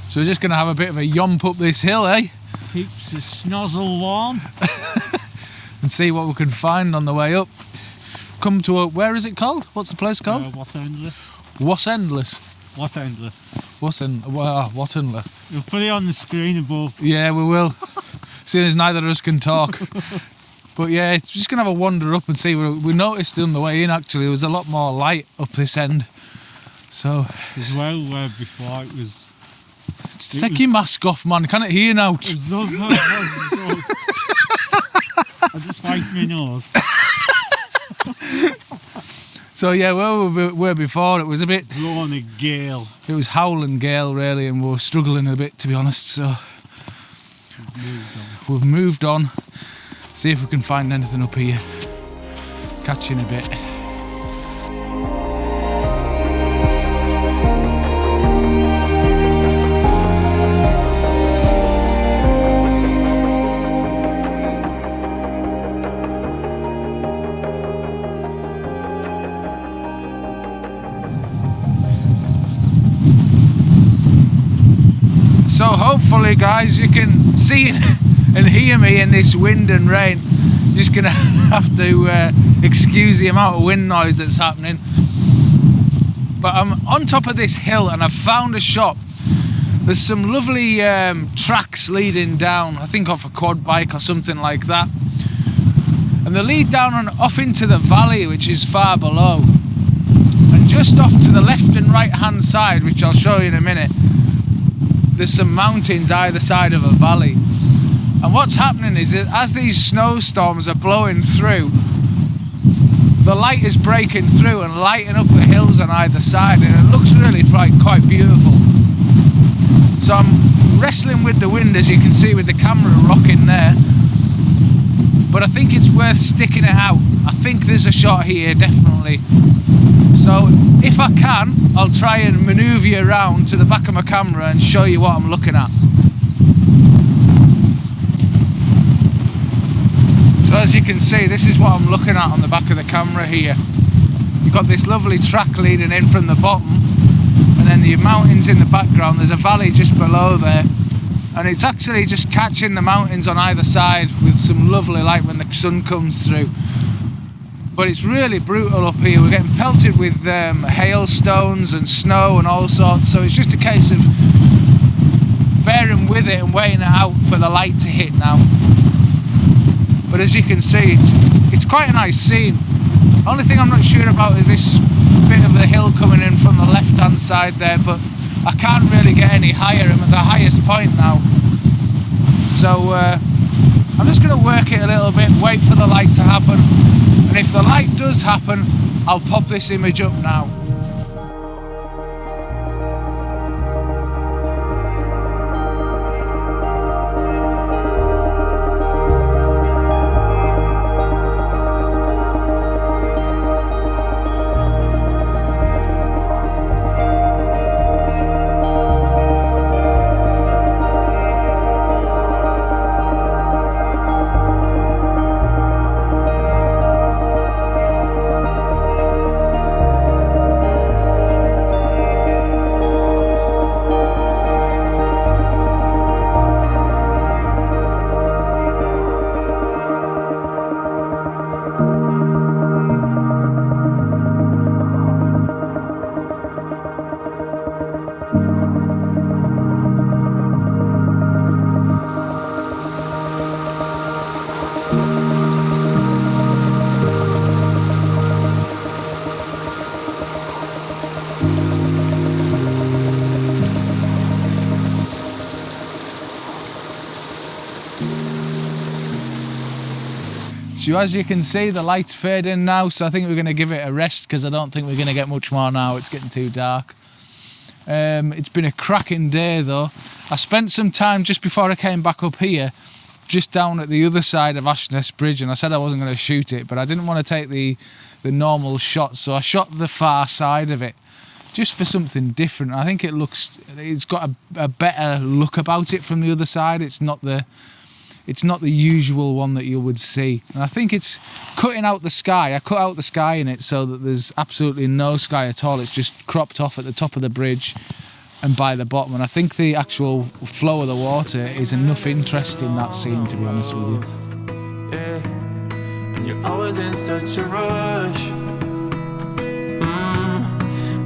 So we're just going to have a bit of a yomp up this hill, eh? Keeps the snozzle warm. And see what we can find on the way up. Come to a, where is it called? What's the place called? What's Endless? What Endless? What Endless? We'll put it on the screen above. Yeah, we will. Seeing as neither of us can talk. But yeah, it's just going to have a wander up and see. We noticed on the way in, actually, there was a lot more light up this end. So... As well, where before it was... Take your mask off, man. Can it hear now? It was lovely. I just wiped my nose. So yeah, where we were before, it was a bit... Blowing a gale. It was howling gale, really, and we were struggling a bit, to be honest, so... We've moved on. See if we can find anything up here. Catch you in a bit. So hopefully, guys, you can see and hear me in this wind and rain. Just gonna have to excuse the amount of wind noise that's happening. But I'm on top of this hill and I've found a shop. There's some lovely tracks leading down, I think off a quad bike or something like that. And they lead down and off into the valley, which is far below. And just off to the left and right hand side, which I'll show you in a minute, there's some mountains either side of a valley. And what's happening is that as these snowstorms are blowing through, the light is breaking through and lighting up the hills on either side, and it looks really quite beautiful. So I'm wrestling with the wind, as you can see, with the camera rocking there. But I think it's worth sticking it out. I think there's a shot here, definitely. So if I can, I'll try and manoeuvre you around to the back of my camera and show you what I'm looking at. So as you can see, this is what I'm looking at on the back of the camera here. You've got this lovely track leading in from the bottom, and then the mountains in the background. There's a valley just below there, and it's actually just catching the mountains on either side with some lovely light when the sun comes through. But it's really brutal up here. We're getting pelted with hailstones and snow and all sorts, so it's just a case of bearing with it and waiting it out for the light to hit now. But as you can see, it's quite a nice scene. Only thing I'm not sure about is this bit of the hill coming in from the left hand side there, but I can't really get any higher. I'm at the highest point now. So I'm just going to work it a little bit, wait for the light to happen. And if the light does happen, I'll pop this image up now. So as you can see, the light's fading now, so I think we're going to give it a rest because I don't think we're going to get much more now. It's getting too dark. It's been a cracking day though. I spent some time just before I came back up here, just down at the other side of Ashness Bridge, and I said I wasn't going to shoot it, but I didn't want to take the normal shot, so I shot the far side of it just for something different. I think it's got a better look about it from the other side. It's not the usual one that you would see, and I think it's cutting out the sky. I cut out the sky in it so that there's absolutely no sky at all. It's just cropped off at the top of the bridge, and by the bottom, and I think the actual flow of the water is enough interest in that scene, to be honest with you. Yeah, and you're always in such a rush.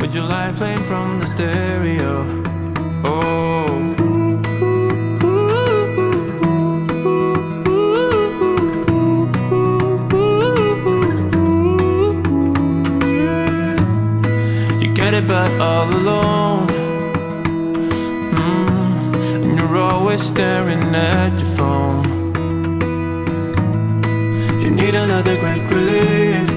With your life playing from the stereo. Oh. You get it, but all alone. And you're always staring at your phone. You need another quick relief.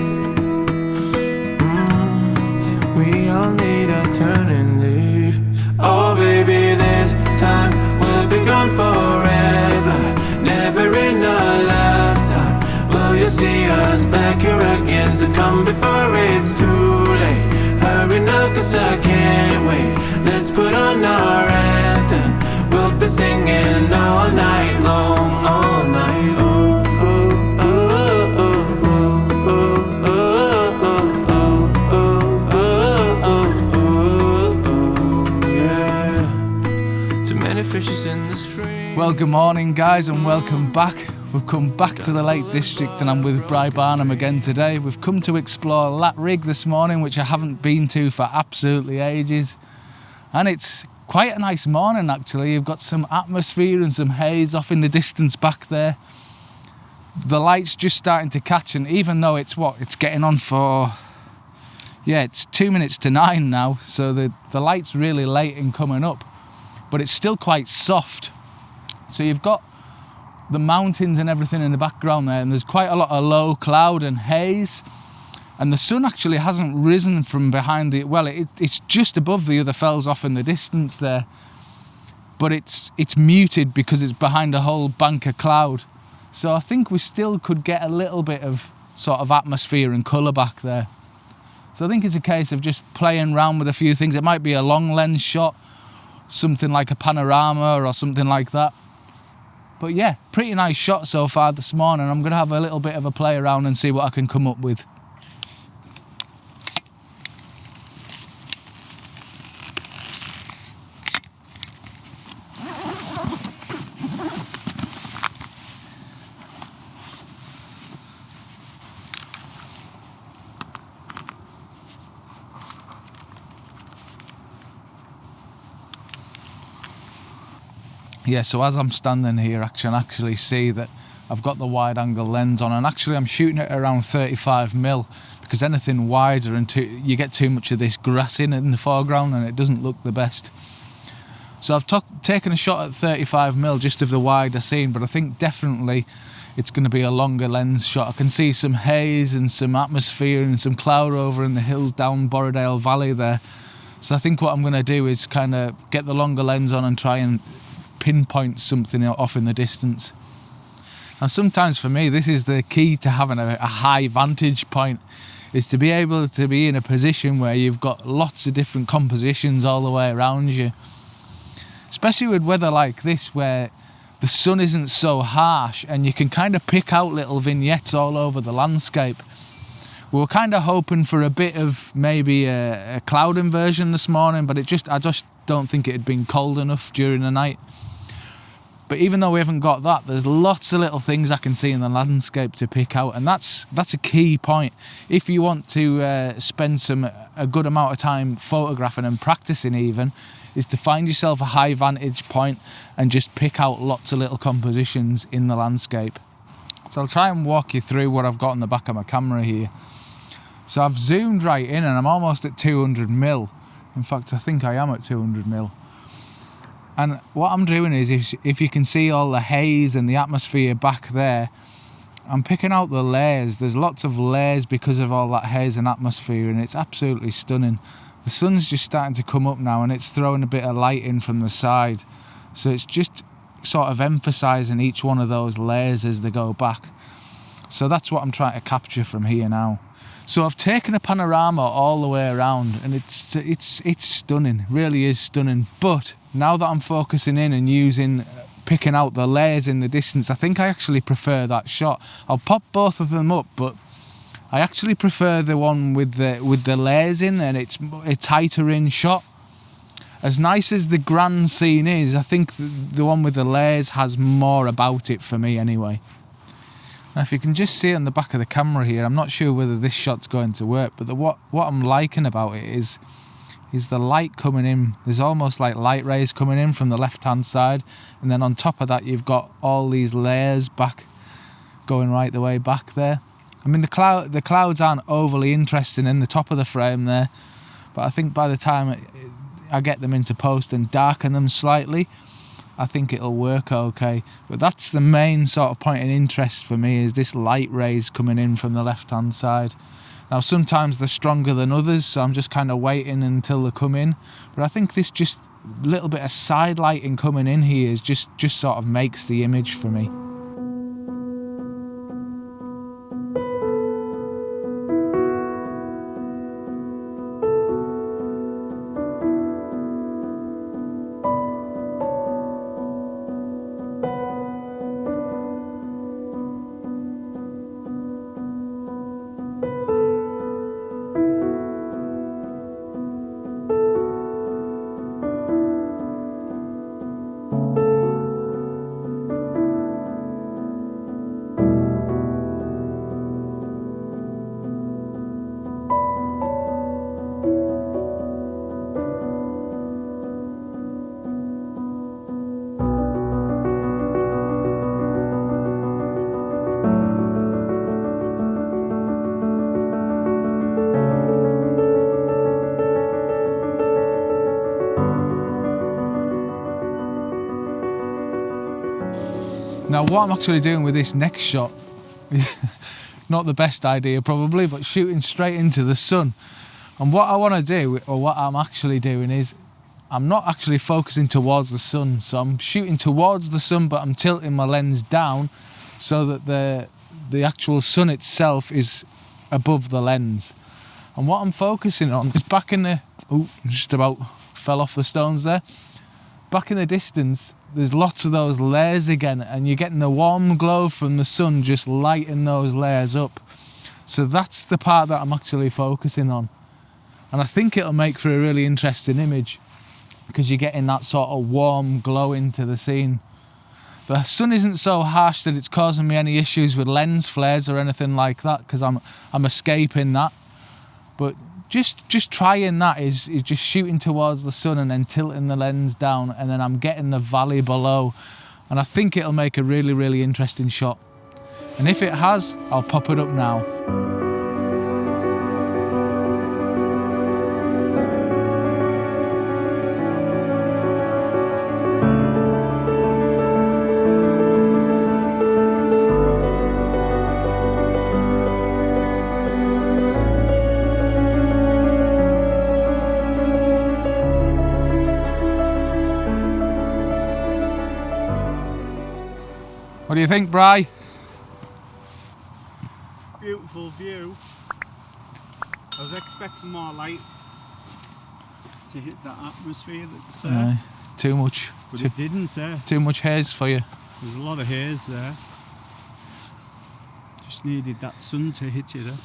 We all need a turn and leave. Oh baby, this time we'll be gone forever. Never in a lifetime will you see us back here again. So come before it's too late. Hurry now, cause I can't wait. Let's put on our anthem. We'll be singing all night long, all night long. Fishes in the stream. Well, good morning guys, and welcome back. We've come back to the Lake District and I'm with Bri Barnham again today. We've come to explore Latrig this morning, which I haven't been to for absolutely ages. And it's quite a nice morning actually. You've got some atmosphere and some haze off in the distance back there. The light's just starting to catch, and even though it's getting on for, yeah, it's 2 minutes to 9 now, so the light's really late in coming up. But it's still quite soft. So you've got the mountains and everything in the background there, and there's quite a lot of low cloud and haze. And the sun actually hasn't risen from behind the, well, it's just above the other fells off in the distance there. But it's muted because it's behind a whole bank of cloud. So I think we still could get a little bit of sort of atmosphere and colour back there. So I think it's a case of just playing around with a few things. It might be a long lens shot, something like a panorama or something like that. But yeah, pretty nice shot so far this morning. I'm going to have a little bit of a play around and see what I can come up with. Yeah, so as I'm standing here, I can actually see that I've got the wide angle lens on, and actually I'm shooting it around 35mm because anything wider and you get too much of this grass in the foreground and it doesn't look the best. So I've taken a shot at 35mm just of the wider scene, but I think definitely it's going to be a longer lens shot. I can see some haze and some atmosphere and some cloud over in the hills down Borrowdale Valley there. So I think what I'm going to do is kind of get the longer lens on and try and pinpoint something off in the distance. Now sometimes for me this is the key to having a high vantage point, is to be able to be in a position where you've got lots of different compositions all the way around you, especially with weather like this where the sun isn't so harsh and you can kind of pick out little vignettes all over the landscape. We were kind of hoping for a bit of maybe a cloud inversion this morning, but I just don't think it had been cold enough during the night. But even though we haven't got that, there's lots of little things I can see in the landscape to pick out, and that's a key point. If you want to spend a good amount of time photographing and practicing even, is to find yourself a high vantage point and just pick out lots of little compositions in the landscape. So I'll try and walk you through what I've got on the back of my camera here. So I've zoomed right in and I'm almost at 200mm. In fact, I think I am at 200mm. And what I'm doing is, if you can see all the haze and the atmosphere back there, I'm picking out the layers. There's lots of layers because of all that haze and atmosphere, and it's absolutely stunning. The sun's just starting to come up now and it's throwing a bit of light in from the side. So it's just sort of emphasising each one of those layers as they go back. So that's what I'm trying to capture from here now. So I've taken a panorama all the way around, and it's stunning, really is stunning. But now that I'm focusing in and picking out the layers in the distance, I think I actually prefer that shot. I'll pop both of them up, but I actually prefer the one with the layers in, and it's tighter in shot. as nice as the grand scene is, I think the one with the layers has more about it for me anyway. Now if you can just see it on the back of the camera here, I'm not sure whether this shot's going to work, but what I'm liking about it is the light coming in. There's almost like light rays coming in from the left hand side, and then on top of that you've got all these layers back, going right the way back there. I mean the clouds aren't overly interesting in the top of the frame there, but I think by the time I get them into post and darken them slightly, I think it'll work okay. But that's the main sort of point of interest for me, is this light rays coming in from the left hand side. Now sometimes they're stronger than others, so I'm just kind of waiting until they come in, but I think this just little bit of side lighting coming in here is just sort of makes the image for me. Now what I'm actually doing with this next shot is not the best idea probably, but shooting straight into the sun. And what I want to do, or what I'm actually doing, is I'm not actually focusing towards the sun. So I'm shooting towards the sun, but I'm tilting my lens down so that the actual sun itself is above the lens. And what I'm focusing on is back in the... Oh, just about fell off the stones there. Back in the distance, there's lots of those layers again, and you're getting the warm glow from the sun just lighting those layers up. So that's the part that I'm actually focusing on. And I think it'll make for a really interesting image, because you're getting that sort of warm glow into the scene. The sun isn't so harsh that it's causing me any issues with lens flares or anything like that, because I'm escaping that. But just trying that is just shooting towards the sun and then tilting the lens down, and then I'm getting the valley below. And I think it'll make a really, really interesting shot. And if it has, I'll pop it up now. What do you think, Bri? Beautiful view. I was expecting more light to hit that atmosphere that's there. Too much. But it didn't. Too much haze for you. There's a lot of haze there. Just needed that sun to hit you there.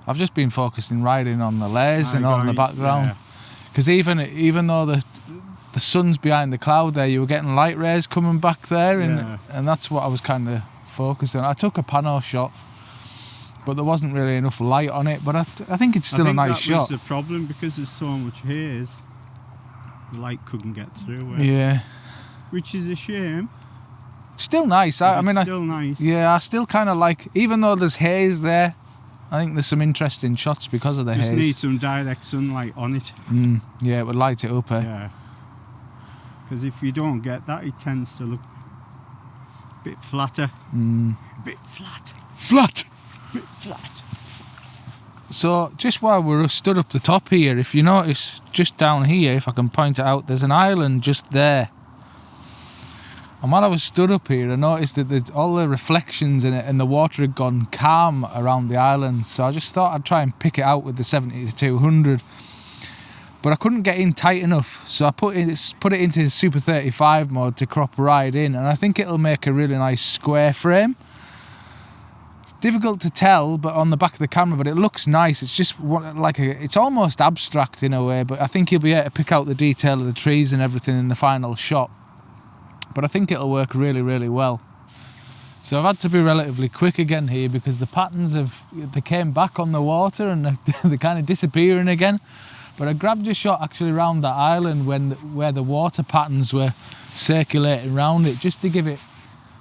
I've just been focusing riding on the layers and all in the background. Because even though the sun's behind the cloud there, you were getting light rays coming back there, and that's what I was kind of focusing on. I took a pano shot, but there wasn't really enough light on it, but I think it's still a nice shot. That was the problem, because there's so much haze, the light couldn't get through it. Yeah. Which is a shame. Still nice. Still nice. Yeah, I still kind of like, even though there's haze there, I think there's some interesting shots because of the haze. Just need some direct sunlight on it. Yeah, it would light it up, eh? Yeah. Because if you don't get that, it tends to look a bit flatter. A bit flat. Flat! A bit flat. So, just while we're stood up the top here, if you notice, just down here, if I can point it out, there's an island just there. And while I was stood up here, I noticed that all the reflections in it and the water had gone calm around the island. So I just thought I'd try and pick it out with the 70-200. But I couldn't get in tight enough, so I put it into Super 35 mode to crop right in, and I think it'll make a really nice square frame. difficult to tell, but on the back of the camera, but it looks nice. It's just it's almost abstract in a way, but I think you'll be able to pick out the detail of the trees and everything in the final shot. But I think it'll work really, really well. So I've had to be relatively quick again here because the patterns they came back on the water and they're kind of disappearing again. But I grabbed a shot actually around that island where the water patterns were circulating around it, just to give it,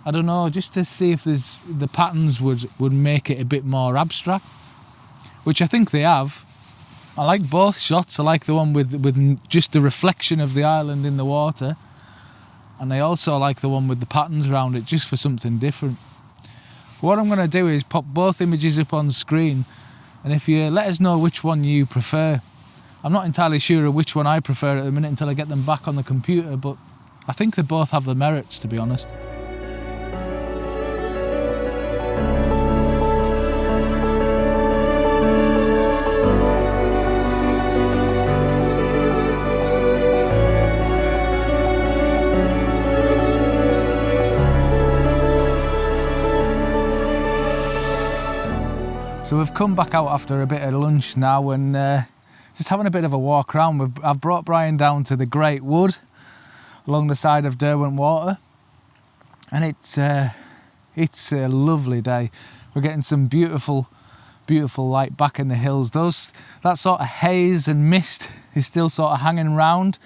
I don't know, just to see if the patterns would make it a bit more abstract, which I think they have. I like both shots. I like the one with just the reflection of the island in the water, and I also like the one with the patterns around it, just for something different. What I'm going to do is pop both images up on screen, and if you let us know which one you prefer. I'm not entirely sure of which one I prefer at the minute until I get them back on the computer, but I think they both have the merits, to be honest. So we've come back out after a bit of lunch now and just having a bit of a walk around. I've brought Brian down to the Great Wood along the side of Derwent Water, and it's a lovely day. We're getting some beautiful light back in the hills. That sort of haze and mist is still sort of hanging round.